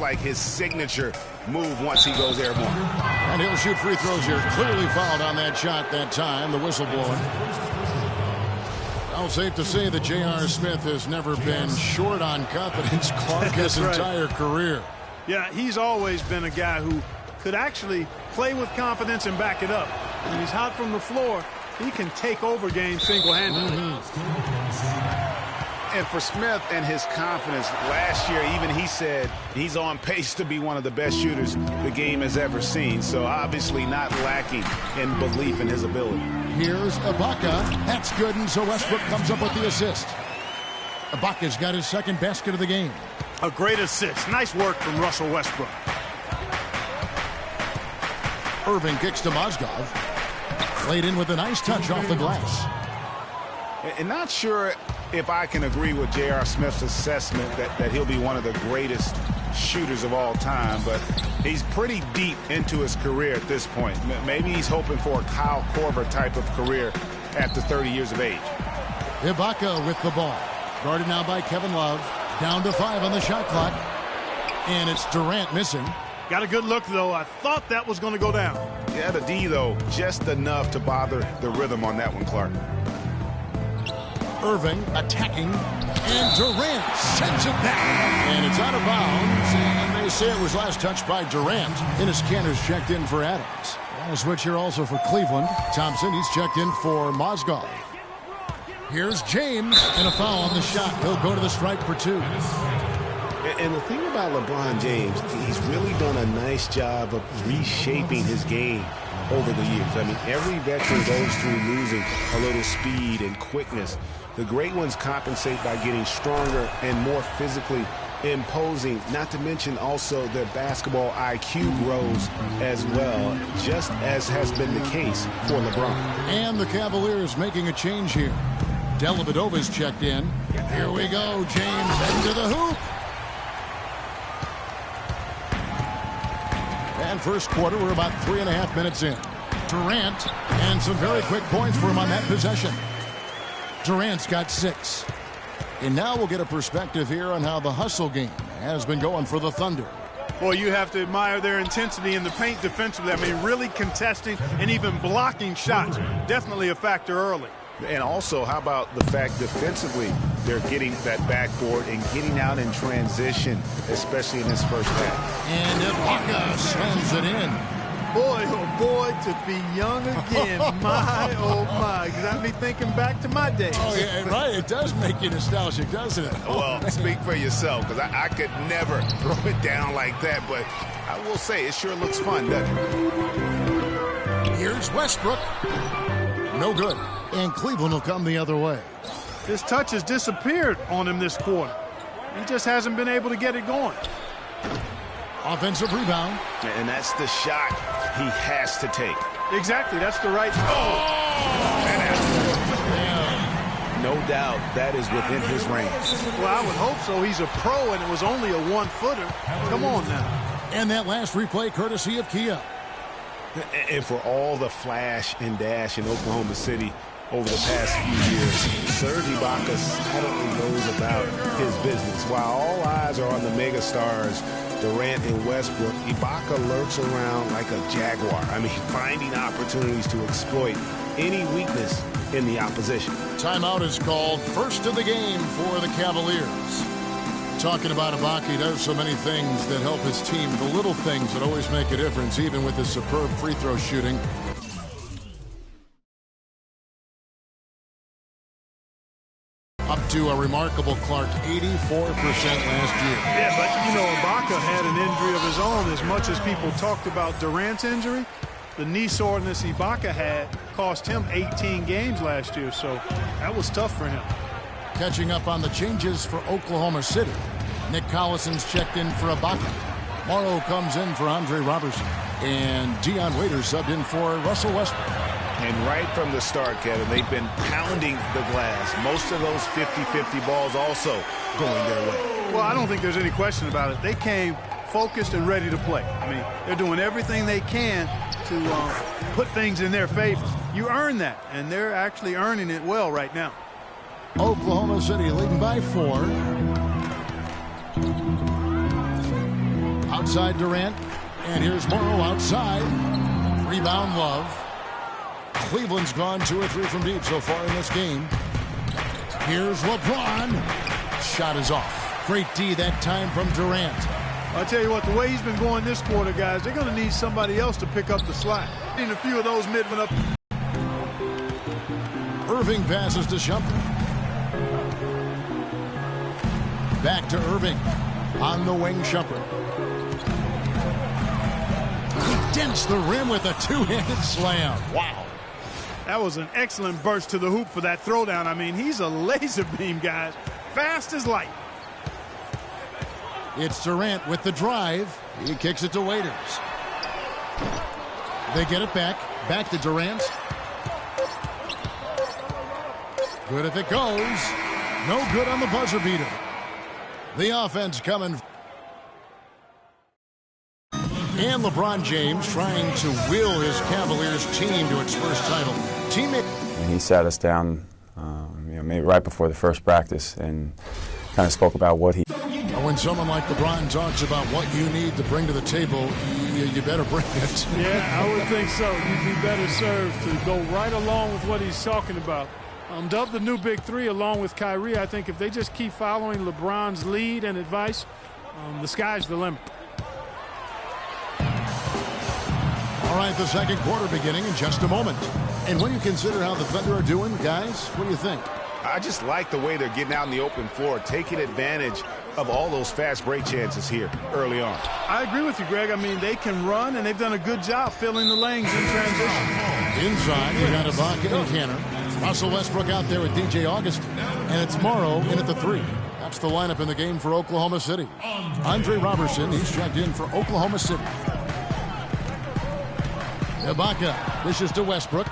like his signature move once he goes airborne. And he'll shoot free throws here. Clearly fouled on that shot that time, the whistle blowing. Well, safe to say that J.R. Smith has never been short on confidence, Clark, his entire career. Yeah, he's always been a guy who could actually play with confidence and back it up. When he's hot from the floor, he can take over games single-handedly. And for Smith and his confidence, last year even he said he's on pace to be one of the best shooters the game has ever seen. So obviously not lacking in belief in his ability. Here's Ibaka. That's good, and so Westbrook comes up with the assist. Ibaka's got his second basket of the game. A great assist. Nice work from Russell Westbrook. Irving kicks to Mozgov. Laid in with a nice touch off the glass. And not sure if I can agree with J.R. Smith's assessment that he'll be one of the greatest shooters of all time, but he's pretty deep into his career at this point. Maybe he's hoping for a Kyle Korver type of career after 30 years of age. Ibaka with the ball. Guarded now by Kevin Love. Down to 5 on the shot clock. And it's Durant missing. Got a good look, though. I thought that was going to go down. Yeah, the D, though, just enough to bother the rhythm on that one, Clark. Irving attacking, and Durant sends it back. And it's out of bounds, and they say it was last touched by Durant. Enes Kanter's checked in for Adams. And a switch here also for Cleveland. Thompson, he's checked in for Mozgov. Here's James, and a foul on the shot. He'll go to the stripe for 2. And the thing about LeBron James, he's really done a nice job of reshaping his game over the years. I mean, every veteran goes through losing a little speed and quickness. The great ones compensate by getting stronger and more physically imposing, not to mention also their basketball IQ grows as well, just as has been the case for LeBron. And the Cavaliers making a change here. Dellavedova's checked in. Here we go, James into the hoop. And first quarter, we're about 3.5 minutes in. Durant, and some very quick points for him on that possession. Durant's got 6. And now we'll get a perspective here on how the hustle game has been going for the Thunder. Well, you have to admire their intensity in the paint defensively. I mean, really contesting and even blocking shots. Definitely a factor early. And also, how about the fact defensively, they're getting that backboard and getting out in transition, especially in this first half. And Ibaka slams it in. Boy, oh boy, to be young again. My, oh my. Got me thinking back to my days. Oh, yeah, right. It does make you nostalgic, doesn't it? Well, speak for yourself, because I could never throw it down like that, but I will say it sure looks fun, doesn't it? Here's Westbrook. No good. And Cleveland will come the other way. His touch has disappeared on him this quarter. He just hasn't been able to get it going. Offensive rebound. And that's the shot he has to take. Exactly. That's the right. No doubt that is within his range. Well, I would hope so. He's a pro, and it was only a 1-footer. Come on now. And that last replay courtesy of Kia. And for all the flash and dash in Oklahoma City over the past few years, Serge Ibaka silently knows about his business. While all eyes are on the megastars, Durant and Westbrook, Ibaka lurks around like a jaguar. I mean, finding opportunities to exploit any weakness in the opposition. Timeout is called. First of the game for the Cavaliers. Talking about Ibaka, he does so many things that help his team. The little things that always make a difference, even with his superb free throw shooting. Up to a remarkable Clark, 84% last year. Yeah, but, you know, Ibaka had an injury of his own. As much as people talked about Durant's injury, the knee soreness Ibaka had cost him 18 games last year, so that was tough for him. Catching up on the changes for Oklahoma City. Nick Collison's checked in for Ibaka. Morrow comes in for Andre Robertson. And Dion Waiters subbed in for Russell Westbrook. And right from the start, Kevin, they've been pounding the glass. Most of those 50-50 balls also going their way. Well, I don't think there's any question about it. They came focused and ready to play. I mean, they're doing everything they can to put things in their favor. You earn that, and they're actually earning it well right now. Oklahoma City leading by 4. Outside Durant. And here's Morrow outside. Rebound Love. Cleveland's gone 2 or 3 from deep so far in this game. Here's LeBron. Shot is off. Great D that time from Durant. I'll tell you what, the way he's been going this quarter, guys, they're going to need somebody else to pick up the slack. Seen a few of those mid went up. Irving passes to Shumpert. Back to Irving. On the wing, Shumpert. He dents the rim with a two-handed slam. Wow. That was an excellent burst to the hoop for that throwdown. I mean, he's a laser beam, guys. Fast as light. It's Durant with the drive. He kicks it to Waiters. They get it back. Back to Durant. Good if it goes. No good on the buzzer beater. The offense coming. And LeBron James trying to will his Cavaliers team to its first title. Teammate. He sat us down maybe right before the first practice and kind of spoke about what he. When someone like LeBron talks about what you need to bring to the table, you better bring it. Yeah, I would think so. You'd be better served to go right along with what he's talking about. Dubbed the new Big Three along with Kyrie. I think if they just keep following LeBron's lead and advice, the sky's the limit. All right, the second quarter beginning in just a moment. And when you consider how the Thunder are doing, guys, what do you think? I just like the way they're getting out in the open floor, taking advantage of all those fast break chances here early on. I agree with you, Greg. I mean, they can run, and they've done a good job filling the lanes in transition. Inside, you got Ibaka and Canner. Russell Westbrook out there with DJ Augustin. And it's Morrow in at the 3. That's the lineup in the game for Oklahoma City. Andre Robertson, he's checked in for Oklahoma City. Ibaka dishes to Westbrook.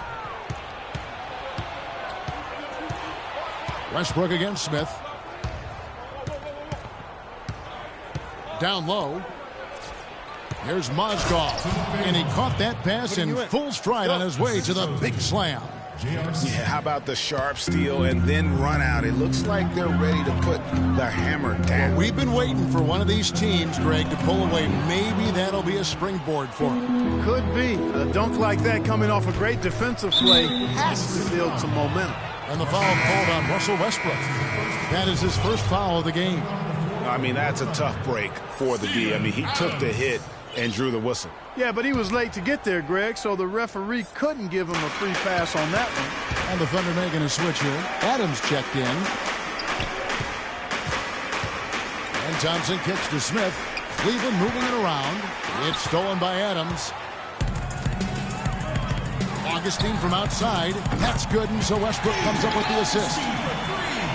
Westbrook against Smith. Down low. Here's Mozgov. And he caught that pass in full stride on his way to the big slam. Yeah, how about the sharp steal and then run out? It looks like they're ready to put the hammer down. We've been waiting for one of these teams, Greg, to pull away. Maybe that'll be a springboard for them. Could be. A dunk like that coming off a great defensive play has to build some momentum. And the foul called on Russell Westbrook. That is his first foul of the game. I mean, that's a tough break for the D. I mean, he took the hit and drew the whistle. Yeah, but he was late to get there, Greg, so the referee couldn't give him a free pass on that one. And the Thunder making a switch here. Adams checked in. And Thompson kicks to Smith. Cleveland moving it around. It's stolen by Adams. Augustine from outside. That's good, and so Westbrook comes up with the assist.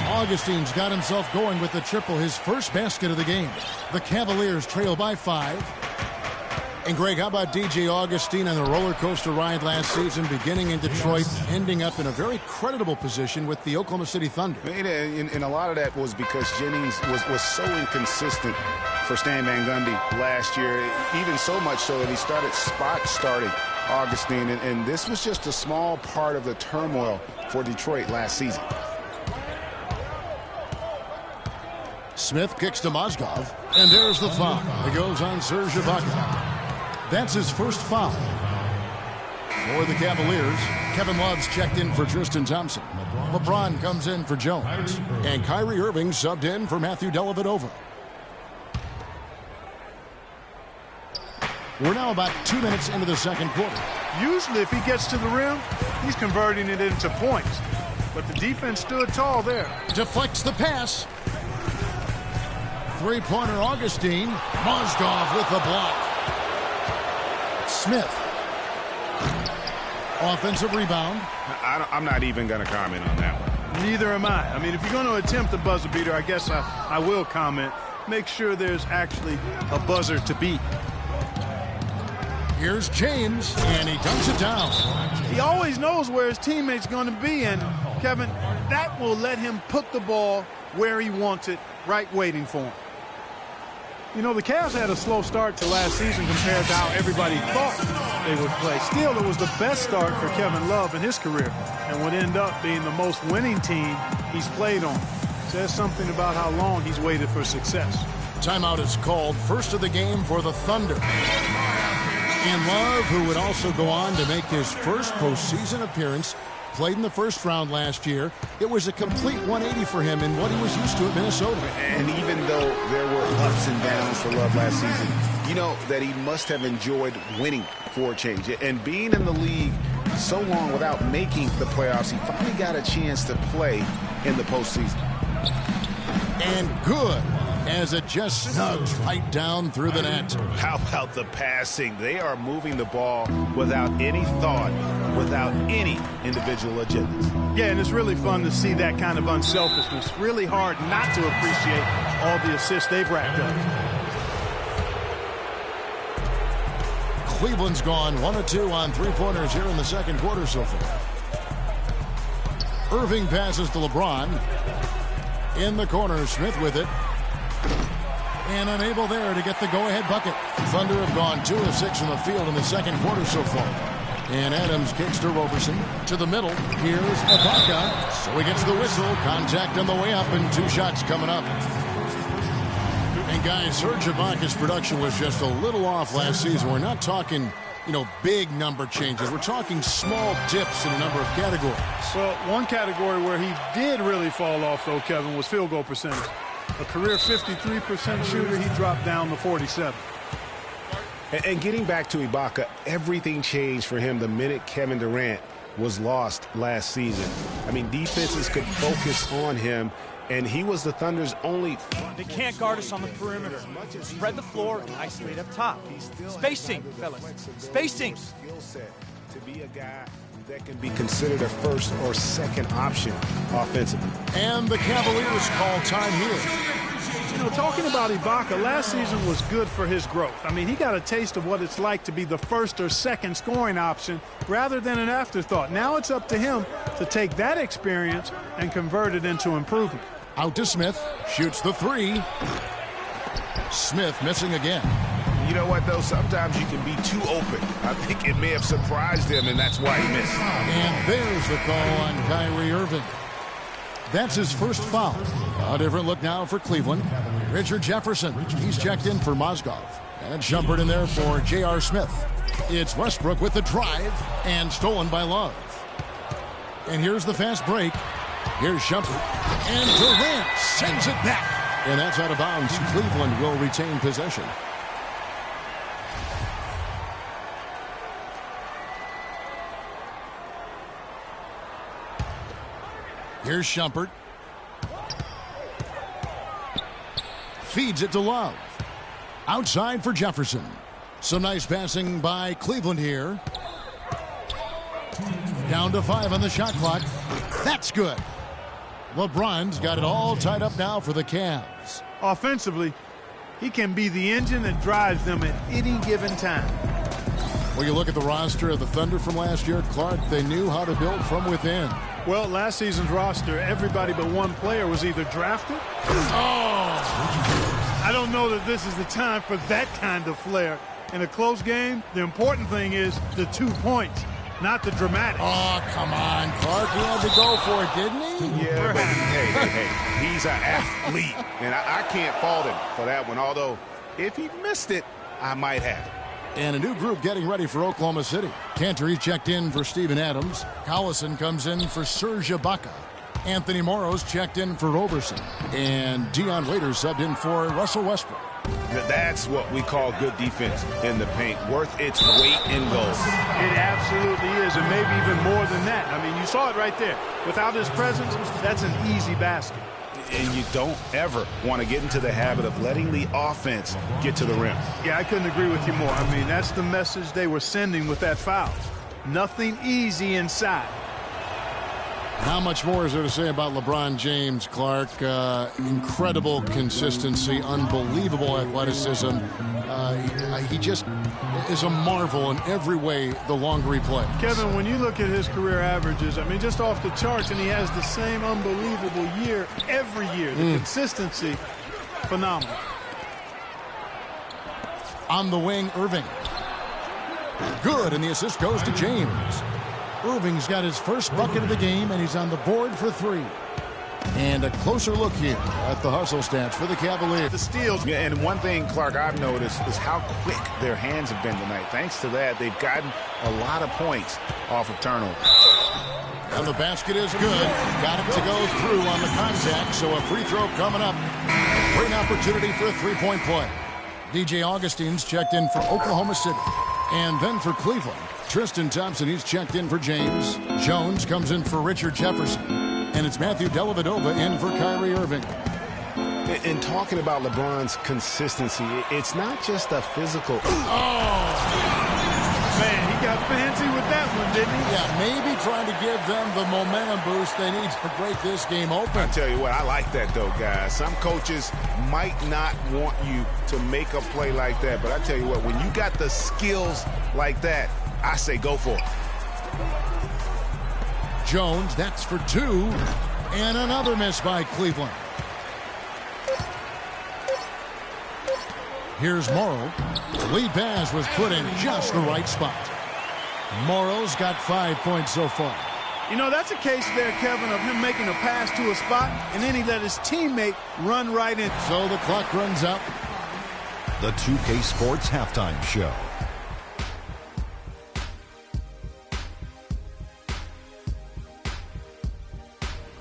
Augustine's got himself going with the triple, his first basket of the game. The Cavaliers trail by 5. And, Greg, how about DJ Augustine on the roller coaster ride last season, beginning in Detroit, ending up in a very creditable position with the Oklahoma City Thunder? And a lot of that was because Jennings was so inconsistent for Stan Van Gundy last year, even so much so that he started starting Augustine, and this was just a small part of the turmoil for Detroit last season. Smith kicks to Mozgov, and there's the foul. It goes on Serge Ibaka. That's his first foul. For the Cavaliers, Kevin Love's checked in for Tristan Thompson. LeBron comes in for Jones. And Kyrie Irving subbed in for Matthew Dellavedova. We're now about 2 minutes into the second quarter. Usually if he gets to the rim, he's converting it into points. But the defense stood tall there. Deflects the pass. Three-pointer Augustine. Mozgov with the block. Smith. Offensive rebound. I'm not even going to comment on that one. Neither am I. I mean, if you're going to attempt a buzzer beater, I guess I will comment. Make sure there's actually a buzzer to beat. Here's James, and he dunks it down. He always knows where his teammate's going to be, and, Kevin, that will let him put the ball where he wants it, right waiting for him. You know, the Cavs had a slow start to last season compared to how everybody thought they would play. Still, it was the best start for Kevin Love in his career and would end up being the most winning team he's played on. Says something about how long he's waited for success. Timeout is called, first of the game for the Thunder. And Love, who would also go on to make his first postseason appearance, played in the first round last year. It was a complete 180 for him in what he was used to at Minnesota. And even though there were ups and downs for Love last season, you know that he must have enjoyed winning for a change. And being in the league so long without making the playoffs, he finally got a chance to play in the postseason. And good, as it just snugs right down through the net. How about the passing? They are moving the ball without any thought, without any individual agendas. Yeah, and it's really fun to see that kind of unselfishness. Really hard not to appreciate all the assists they've racked up. Cleveland's gone 1 of 2 on three-pointers here in the second quarter so far. Irving passes to LeBron. In the corner, Smith with it. And unable there to get the go-ahead bucket. Thunder have gone 2 of 6 from the field in the second quarter so far. And Adams kicks to Roberson. To the middle. Here's Ibaka. So he gets the whistle. Contact on the way up and 2 shots coming up. And guys, Serge Ibaka's production was just a little off last season. We're not talking, big number changes. We're talking small dips in a number of categories. Well, one category where he did really fall off, though, Kevin, was field goal percentage. A career 53% shooter, he dropped down to 47. And getting back to Ibaka, everything changed for him the minute Kevin Durant was lost last season. I mean, defenses could focus on him, and he was the Thunder's only... They can't guard us on the perimeter. Spread the floor and isolate up top. Spacing, fellas. Spacing. To be a guy that can be considered a first or second option offensively. And the Cavaliers call time here. Talking about Ibaka, last season was good for his growth. I mean, he got a taste of what it's like to be the first or second scoring option rather than an afterthought. Now it's up to him to take that experience and convert it into improvement. Out to Smith. Shoots the 3. Smith missing again. You know what, though? Sometimes you can be too open. I think it may have surprised him, and that's why he missed. And there's the call on Kyrie Irving. That's his first foul. A different look now for Cleveland. Richard Jefferson. He's checked in for Mozgov. And Shumpert in there for J.R. Smith. It's Westbrook with the drive and stolen by Love. And here's the fast break. Here's Shumpert. And Durant sends it back. And that's out of bounds. Cleveland will retain possession. Here's Shumpert. Feeds it to Love. Outside for Jefferson. Some nice passing by Cleveland here. Down to 5 on the shot clock. That's good. LeBron's got it all tied up now for the Cavs. Offensively, he can be the engine that drives them at any given time. When you look at the roster of the Thunder from last year, Clark, they knew how to build from within. Well, last season's roster, everybody but one player was either drafted. I don't know that this is the time for that kind of flair. In a close game, the important thing is the 2 points, not the dramatics. Oh, come on, Clark. He had to go for it, didn't he? Yeah, but hey, he's an athlete, and I can't fault him for that one, although if he missed it, I might have. And a new group getting ready for Oklahoma City. Cantor checked in for Steven Adams. Collison comes in for Serge Ibaka. Anthony Morrow's checked in for Roberson. And Dion Waiters subbed in for Russell Westbrook. That's what we call good defense in the paint. Worth its weight in gold. It absolutely is, and maybe even more than that. I mean, you saw it right there. Without his presence, that's an easy basket. And you don't ever want to get into the habit of letting the offense get to the rim. Yeah, I couldn't agree with you more. I mean, that's the message they were sending with that foul. Nothing easy inside. How much more is there to say about LeBron James, Clark? Incredible consistency, unbelievable athleticism. He just is a marvel in every way the longer he plays. Kevin, when you look at his career averages, I mean, just off the charts, and he has the same unbelievable year every year. The consistency, phenomenal. On the wing, Irving. Good, and the assist goes to James. Irving's got his first bucket of the game, and he's on the board for 3. And a closer look here at the hustle stats for the Cavaliers. The steals. Yeah, and one thing, Clark, I've noticed is how quick their hands have been tonight. Thanks to that, they've gotten a lot of points off of turnover. And the basket is good. Got it to go through on the contact, so a free throw coming up. Great opportunity for a three-point play. DJ Augustine's checked in for Oklahoma City. And then for Cleveland, Tristan Thompson, he's checked in for James. Jones comes in for Richard Jefferson. And it's Matthew Dellavedova in for Kyrie Irving. And talking about LeBron's consistency, it's not just a physical. Man, he got fancy with that one, didn't he? Yeah, maybe trying to give them the momentum boost they need to break this game open. I tell you what, I like that, though, guys. Some coaches might not want you to make a play like that, but I tell you what, when you got the skills like that, I say go for it. Jones, that's for two. And another miss by Cleveland. Here's Morrow. The lead pass was put in just the right spot. Morrow's got 5 points so far. You know, that's a case there, Kevin, of him making a pass to a spot, and then he let his teammate run right in. So the clock runs out. The 2K Sports Halftime Show.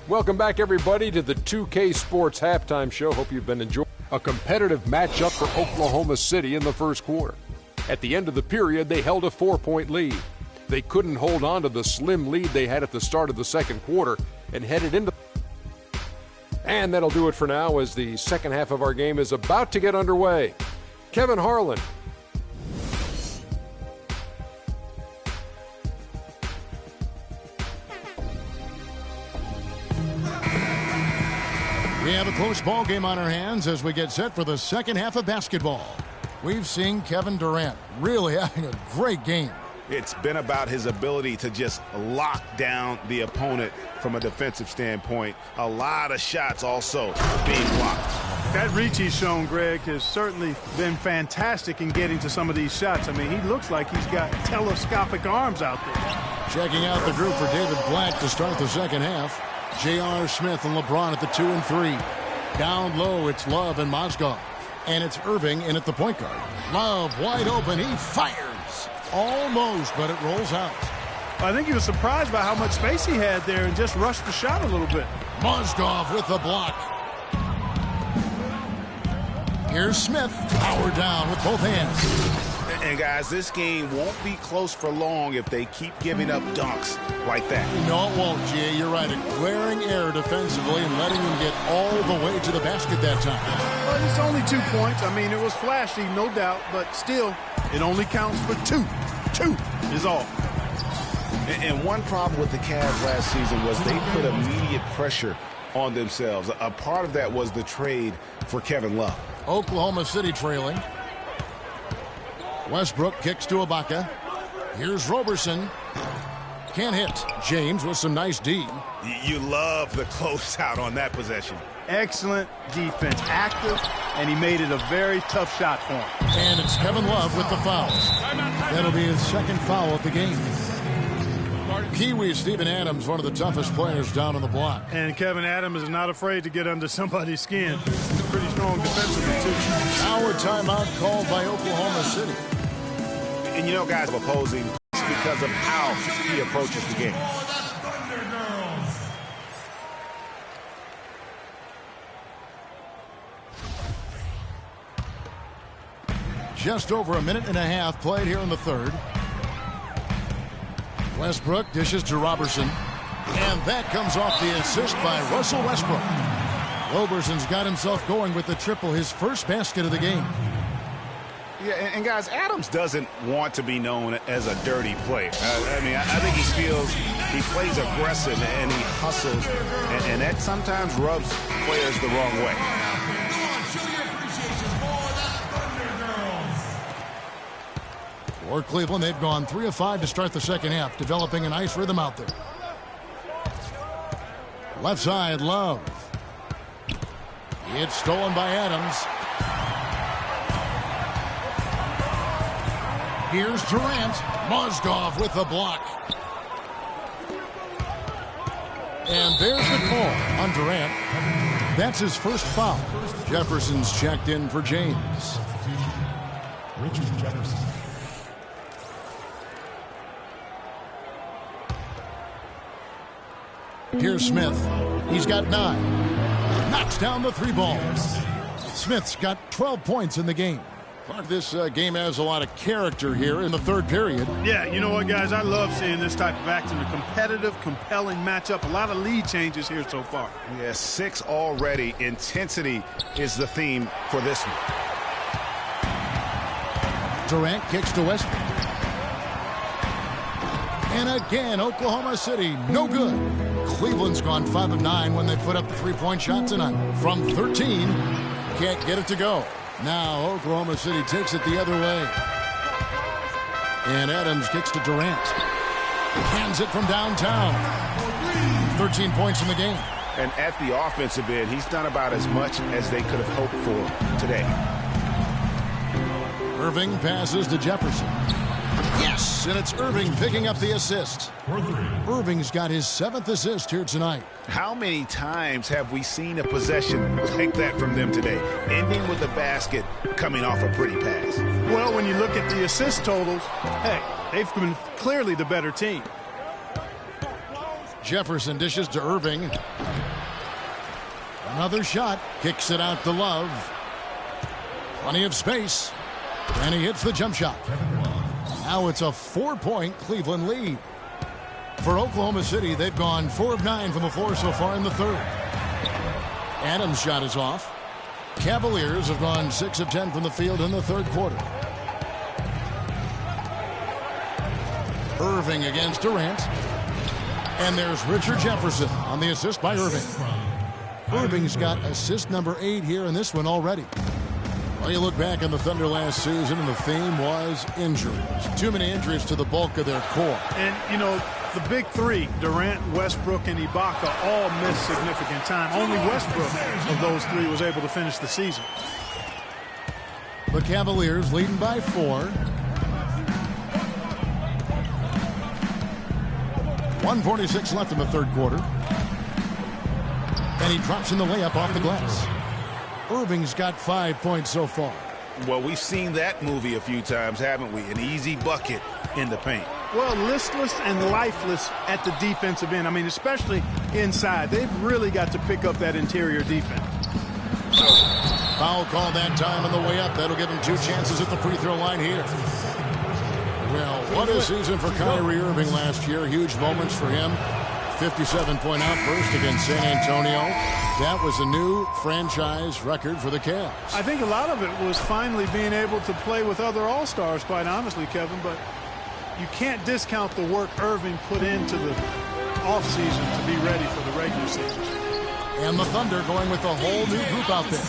Welcome back, everybody, to the 2K Sports Halftime Show. Hope you've been enjoying a competitive matchup for Oklahoma City in the first quarter. At the end of the period, they held a 4-point lead. They couldn't hold on to the slim lead they had at the start of the second quarter and headed into. And that'll do it for now as the second half of our game is about to get underway. Kevin Harlan. We have a close ball game on our hands as we get set for the second half of basketball. We've seen Kevin Durant really having a great game. It's been about his ability to just lock down the opponent from a defensive standpoint. A lot of shots also being blocked. That reach he's shown, Greg, has certainly been fantastic in getting to some of these shots. I mean, he looks like he's got telescopic arms out there. Checking out the group for David Black to start the second half. J.R. Smith and LeBron at the 2 and 3. Down low, it's Love and Mozgov. And it's Irving in at the point guard. Love wide open. He fires. Almost, but it rolls out. I think he was surprised by how much space he had there and just rushed the shot a little bit. Mozgov with the block. Here's Smith. Power down with both hands. And, guys, this game won't be close for long if they keep giving up dunks like that. No, it won't, G.A. You're right. A glaring error defensively and letting them get all the way to the basket that time. Well, it's only 2 points. I mean, it was flashy, no doubt, but still, it only counts for 2. 2 is all. And one problem with the Cavs last season was they put immediate pressure on themselves. A part of that was the trade for Kevin Love. Oklahoma City trailing. Westbrook kicks to Ibaka. Here's Roberson. Can't hit. James with some nice D. You love the closeout on that possession. Excellent defense. Active, and he made it a very tough shot for him. And it's Kevin Love with the foul. That'll be his second foul of the game. Kiwi Steven Adams, one of the toughest players down on the block. And Kevin Adams is not afraid to get under somebody's skin. He's pretty strong defensively, too. Now a timeout called by Oklahoma City. And you know, guys, opposing because of how he approaches the game. Just over a minute and a half played here in the third. Westbrook dishes to Robertson. And that comes off the assist by Russell Westbrook. Roberson's got himself going with the triple, his first basket of the game. Yeah, and guys, Adams doesn't want to be known as a dirty player. I mean, I think he feels he plays aggressive and he hustles, and that sometimes rubs players the wrong way. For Cleveland, they've gone 3 of 5 to start the second half, developing a nice rhythm out there. Left side, Love. It's stolen by Adams. Here's Durant. Mozgov with the block. And there's the call on Durant. That's his first foul. Jefferson's checked in for James. Richard Jefferson. Here's Smith. He's got 9. Knocks down the 3 balls. Smith's got 12 points in the game. This game has a lot of character here in the third period. Yeah, you know what, guys? I love seeing this type of action. A competitive, compelling matchup. A lot of lead changes here so far. Yeah, 6 already. Intensity is the theme for this one. Durant kicks to Westbrook. And again, Oklahoma City, no good. Cleveland's gone 5 of 9 when they put up the 3-point shot tonight. From 13, can't get it to go. Now Oklahoma City takes it the other way. And Adams kicks to Durant. Hands it from downtown. 13 points in the game. And at the offensive end, he's done about as much as they could have hoped for today. Irving passes to Jefferson. Yes, and it's Irving picking up the assist. Irving's got his 7th assist here tonight. How many times have we seen a possession like that from them today, ending with a basket coming off a pretty pass? Well, when you look at the assist totals, hey, they've been clearly the better team. Jefferson dishes to Irving. Another shot. Kicks it out to Love. Plenty of space. And he hits the jump shot. Now it's a 4-point Cleveland lead. For Oklahoma City, they've gone 4 of 9 from the floor so far in the third. Adams' shot is off. Cavaliers have gone 6 of 10 from the field in the third quarter. Irving against Durant. And there's Richard Jefferson on the assist by Irving. Irving's got assist number 8 here in this one already. Well, you look back on the Thunder last season, and the theme was injuries. Too many injuries to the bulk of their core. And, you know, the big 3, Durant, Westbrook, and Ibaka, all missed significant time. Only Westbrook of those 3 was able to finish the season. The Cavaliers leading by 4. 1:46 left in the third quarter. And he drops in the layup off the glass. Irving's got 5 points so far. Well, we've seen that movie a few times, haven't we? An easy bucket in the paint. Well, listless and lifeless at the defensive end. I mean, especially inside. They've really got to pick up that interior defense. Foul call that time on the way up. That'll give him 2 chances at the free throw line here. Well, what a season for Kyrie Irving last year. Huge moments for him. 57-point outburst against San Antonio. That was a new franchise record for the Cavs. I think a lot of it was finally being able to play with other All-Stars, quite honestly, Kevin. But you can't discount the work Irving put into the offseason to be ready for the regular season. And the Thunder going with a whole new group out there.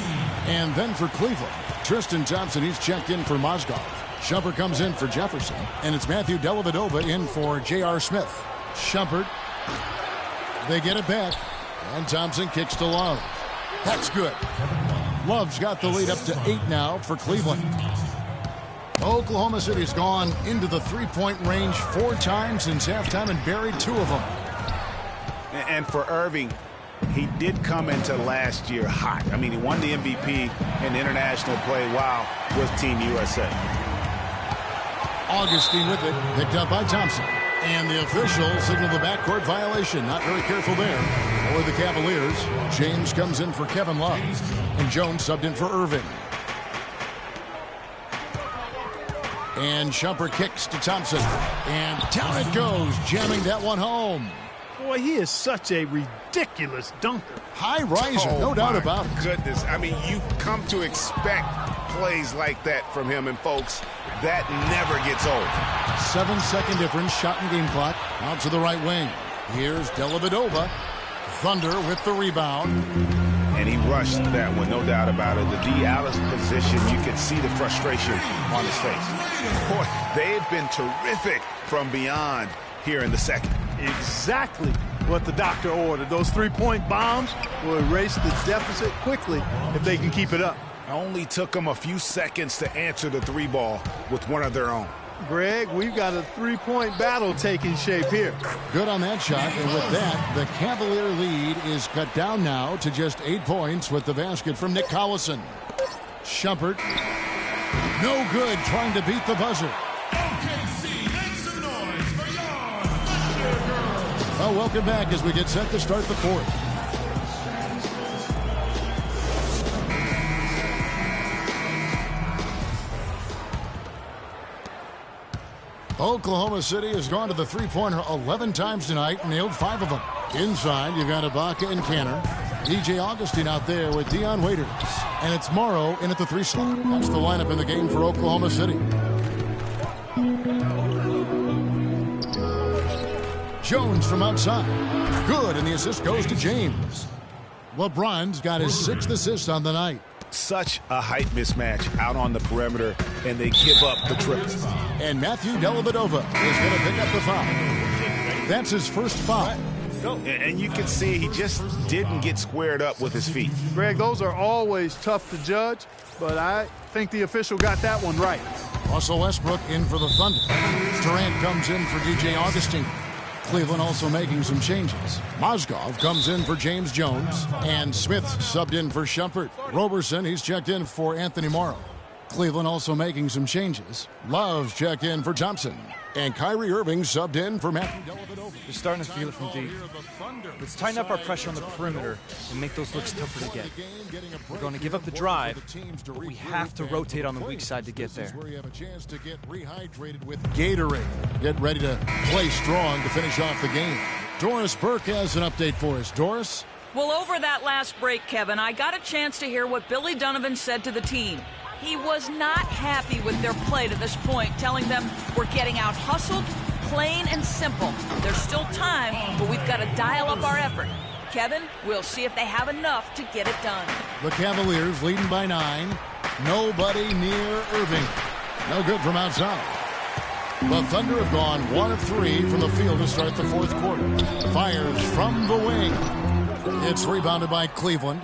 And then for Cleveland, Tristan Thompson, he's checked in for Mozgov. Shumpert comes in for Jefferson. And it's Matthew Dellavedova in for J.R. Smith. Shumpert, they get it back. And Thompson kicks to Love. That's good. Love's got the lead up to 8 now for Cleveland. Oklahoma City's gone into the 3-point range 4 times since halftime and buried 2 of them. And for Irving, he did come into last year hot. I mean, he won the MVP in international play while with Team USA. Augustine with it, picked up by Thompson. And the official signaled the backcourt violation. Not very careful there for the Cavaliers. James comes in for Kevin Love. And Jones subbed in for Irving. And Shumpert kicks to Thompson. And down it goes, jamming that one home. Boy, he is such a ridiculous dunker. High riser, no doubt about it. Goodness, I mean, you come to expect plays like that from him, and folks, that never gets old. 7-second difference, shot and game clock. Out to the right wing. Here's Dellavedova. Thunder with the rebound. And he rushed that one, no doubt about it. The D. Alice position, you can see the frustration on his face. Boy, they have been terrific from beyond here in the second. Exactly what the doctor ordered. Those 3-point bombs will erase the deficit quickly if they can keep it up. Only took them a few seconds to answer the 3 ball with one of their own. Greg, we've got a three-point battle taking shape here. Good on that shot, and with that, the Cavalier lead is cut down now to just 8 points with the basket from Nick Collison. Shumpert, no good, trying to beat the buzzer. Well, welcome back as we get set to start the fourth. Oklahoma City has gone to the three-pointer 11 times tonight and nailed 5 of them. Inside, you've got Ibaka and Canner. DJ Augustine out there with Dion Waiters. And it's Morrow in at the 3 slot. That's the lineup in the game for Oklahoma City. Jones from outside. Good, and the assist goes to James. LeBron's got his 6th assist on the night. Such a height mismatch out on the perimeter, and they give up the triple. And Matthew Dellavedova is going to pick up the foul. That's his first foul. And you can see he just didn't get squared up with his feet. Greg, those are always tough to judge, but I think the official got that one right. Russell Westbrook in for the Thunder. Durant comes in for DJ Augustine. Cleveland also making some changes. Mozgov comes in for James Jones, and Smith subbed in for Shumpert. Roberson, he's checked in for Anthony Morrow. Cleveland also making some changes. Love's checked in for Thompson, and Kyrie Irving subbed in for Matthew Dellavedova. We're starting to feel it from deep. Let's tighten up our pressure on the perimeter and make those looks tougher to get. We're going to give up the drive, but we have to rotate on the weak side to get there. Where you have a chance to get rehydrated with Gatorade. Get ready to play strong to finish off the game. Doris Burke has an update for us. Doris? Well, over that last break, Kevin, I got a chance to hear what Billy Donovan said to the team. He was not happy with their play to this point, telling them we're getting out hustled, plain and simple. There's still time, but we've got to dial up our effort. Kevin, we'll see if they have enough to get it done. The Cavaliers leading by 9. Nobody near Irving. No good from outside. The Thunder have gone 1 of 3 from the field to start the fourth quarter. Fires from the wing. It's rebounded by Cleveland.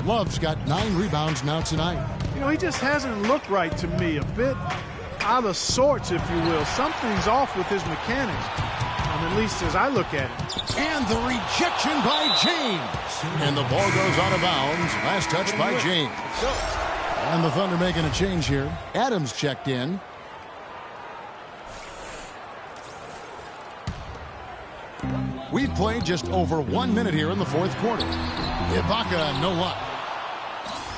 Love's got 9 rebounds now tonight. You know, he just hasn't looked right to me. A bit out of sorts, if you will. Something's off with his mechanics, at least as I look at it. And the rejection by James. And the ball goes out of bounds. Last touch by James. And the Thunder making a change here. Adams checked in. We've played just over 1 minute here in the fourth quarter. Ibaka, no luck.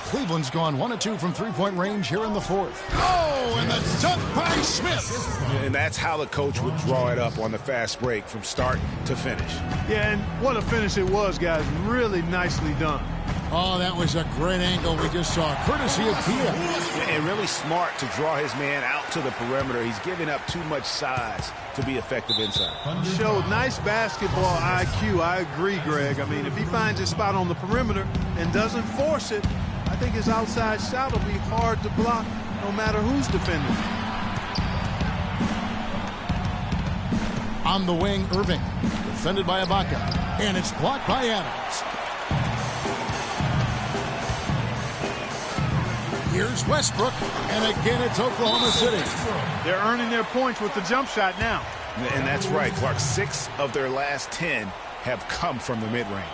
Cleveland's gone 1 of 2 from three-point range here in the fourth. Oh, and the dunk by Smith. And that's how the coach would draw it up on the fast break from start to finish. Yeah, and what a finish it was, guys. Really nicely done. Oh, that was a great angle we just saw, courtesy of Kia. And really smart to draw his man out to the perimeter. He's giving up too much size to be effective inside. Showed nice basketball IQ. I agree, Greg. I mean, if he finds his spot on the perimeter and doesn't force it, I think his outside shot will be hard to block no matter who's defending. On the wing, Irving. Defended by Ibaka. And it's blocked by Adams. Here's Westbrook. And again, it's Oklahoma City. They're earning their points with the jump shot now. And that's right, Clark. 6 of their last 10 have come from the mid-range.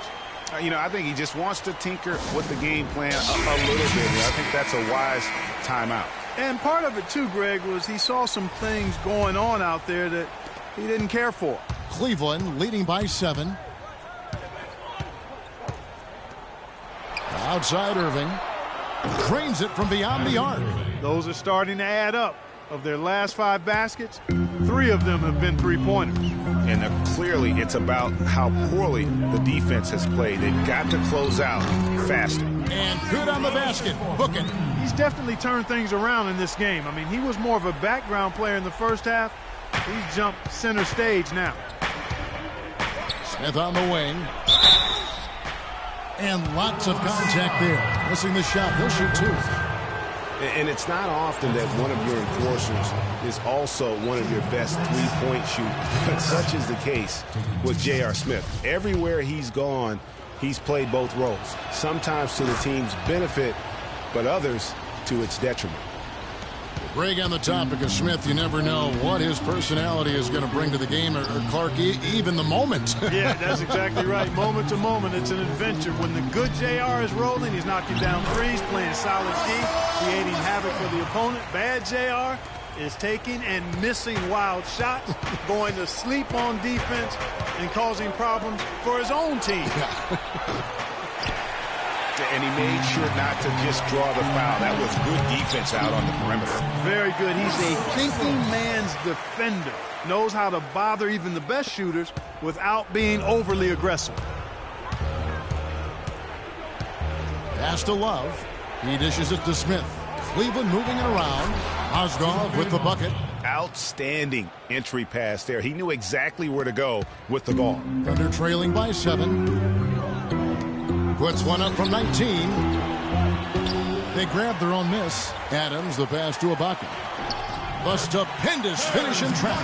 You know, I think he just wants to tinker with the game plan a little bit. I think that's a wise timeout. And part of it, too, Greg, was he saw some things going on out there that he didn't care for. Cleveland leading by 7. Outside Irving. Drains it from beyond the arc. Those are starting to add up. Of their last 5 baskets, 3 of them have been three-pointers. And clearly it's about how poorly the defense has played. They've got to close out faster. And good on the basket. Book it. He's definitely turned things around in this game. I mean, he was more of a background player in the first half. He's jumped center stage now. Smith on the wing. And lots of contact there. Missing the shot. He'll shoot 2. And it's not often that one of your enforcers is also one of your best three-point shooters. But such is the case with J.R. Smith. Everywhere he's gone, he's played both roles. Sometimes to the team's benefit, but others to its detriment. Greg, on the topic of Smith, you never know what his personality is going to bring to the game, or Clark, even the moment. Yeah, that's exactly right. Moment to moment, it's an adventure. When the good JR is rolling, he's knocking down threes, playing solid D, creating havoc for the opponent. Bad JR is taking and missing wild shots, going to sleep on defense, and causing problems for his own team. And he made sure not to just draw the foul. That was good defense out on the perimeter. Very good. He's a thinking man's defender. Knows how to bother even the best shooters without being overly aggressive. Pass to Love. He dishes it to Smith. Cleveland moving it around. Mozgov with the bucket. Outstanding entry pass there. He knew exactly where to go with the ball. Thunder trailing by 7. Puts one up from 19. They grab their own miss. Adams, the pass to Ibaka. The stupendous finish and trap.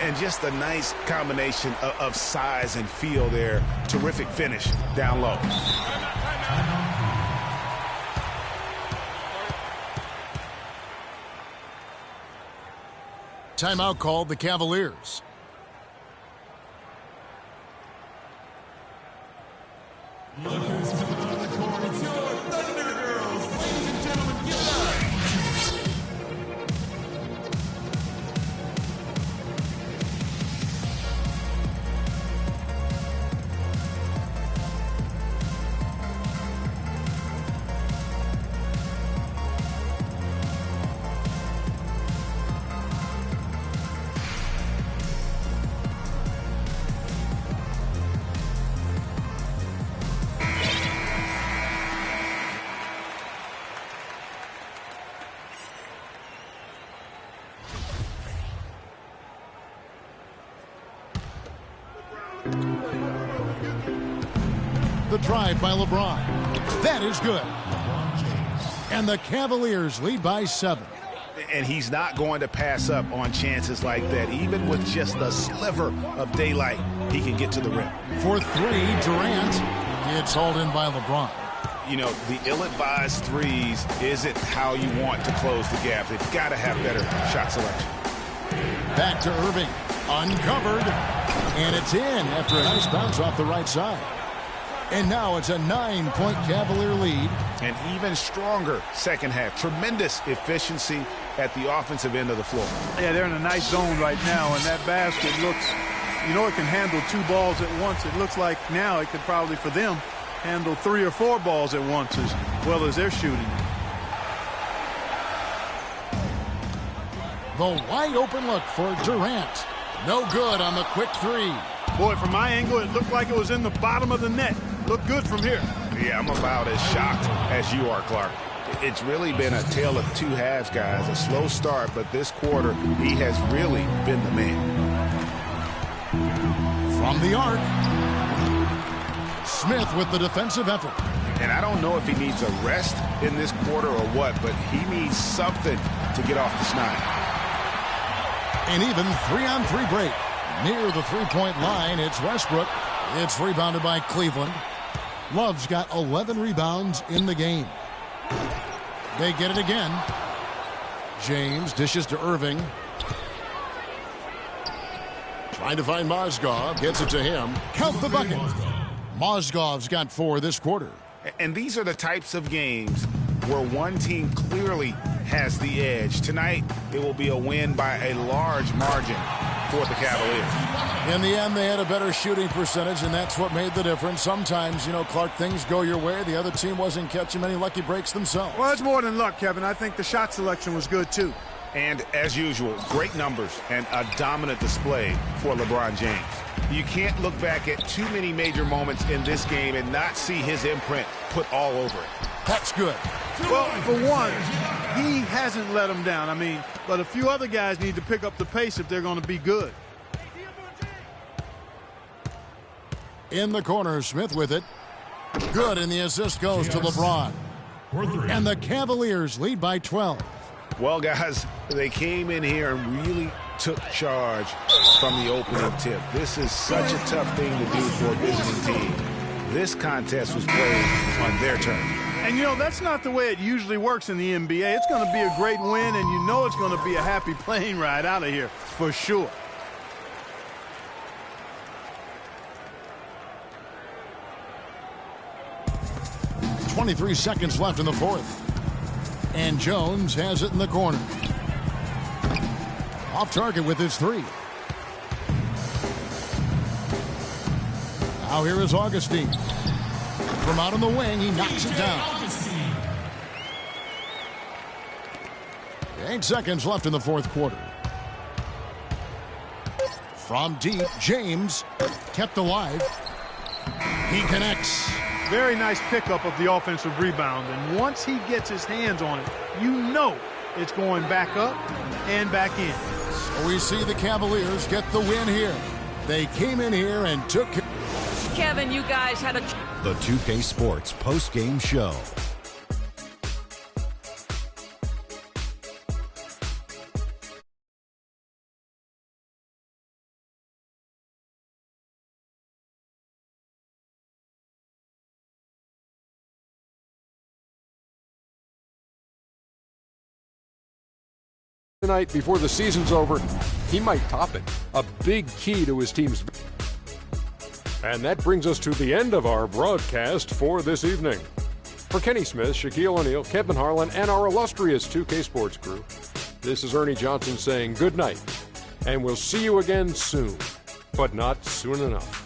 And just a nice combination of size and feel there. Terrific finish down low. Timeout called the Cavaliers. Lookers to the corner. It's your Thunder Girls. Ladies and gentlemen, give it up. The drive by LeBron. That is good. And the Cavaliers lead by 7. And he's not going to pass up on chances like that. Even with just a sliver of daylight, he can get to the rim. For 3, Durant. It's hauled in by LeBron. You know, the ill-advised threes isn't how you want to close the gap. They've got to have better shot selection. Back to Irving. Uncovered. And it's in after a nice bounce off the right side. And now it's a 9-point Cavalier lead. An even stronger second half. Tremendous efficiency at the offensive end of the floor. Yeah, they're in a nice zone right now, and that basket looks, you know, it can handle 2 balls at once. It looks like now it could probably, for them, handle 3 or 4 balls at once as well as they're shooting. The wide open look for Durant. No good on the quick 3. Boy, from my angle, it looked like it was in the bottom of the net. Looked good from here. Yeah, I'm about as shocked as you are, Clark. It's really been a tale of 2 halves, guys. A slow start, but this quarter, he has really been the man. From the arc. Smith with the defensive effort. And I don't know if he needs a rest in this quarter or what, but he needs something to get off the snide. An even 3-on-3 break. Near the three-point line, it's Westbrook. It's rebounded by Cleveland. Love's got 11 rebounds in the game. They get it again. James dishes to Irving. Trying to find Mozgov. Gets it to him. Count the bucket. Mozgov's got 4 this quarter. And these are the types of games where one team clearly has the edge. Tonight, it will be a win by a large margin for the Cavaliers. In the end, they had a better shooting percentage, and that's what made the difference. Sometimes, you know, Clark, things go your way. The other team wasn't catching many lucky breaks themselves. Well, it's more than luck, Kevin. I think the shot selection was good, too. And, as usual, great numbers and a dominant display for LeBron James. You can't look back at too many major moments in this game and not see his imprint put all over it. That's good. Well, for one, he hasn't let them down. I mean, but a few other guys need to pick up the pace if they're going to be good. In the corner, Smith with it. Good, and the assist goes to LeBron. And the Cavaliers lead by 12. Well, guys, they came in here and really took charge from the opening tip. This is such a tough thing to do for a visiting team. This contest was played on their terms. And, you know, that's not the way it usually works in the NBA. It's going to be a great win, and you know it's going to be a happy plane ride out of here for sure. .23 seconds left in the fourth. And Jones has it in the corner. Off target with his three. Now here is Augustine. From out on the wing, he knocks it down. 8 seconds left in the fourth quarter. From deep, James kept alive. He connects. Very nice pickup of the offensive rebound. And once he gets his hands on it, you know it's going back up and back in. So we see the Cavaliers get the win here. They came in here and took... Kevin, you guys had a... The 2K Sports post-game show. Tonight, before the season's over, he might top it. A big key to his team's... And that brings us to the end of our broadcast for this evening. For Kenny Smith, Shaquille O'Neal, Kevin Harlan, and our illustrious 2K Sports crew, this is Ernie Johnson saying good night, and we'll see you again soon, but not soon enough.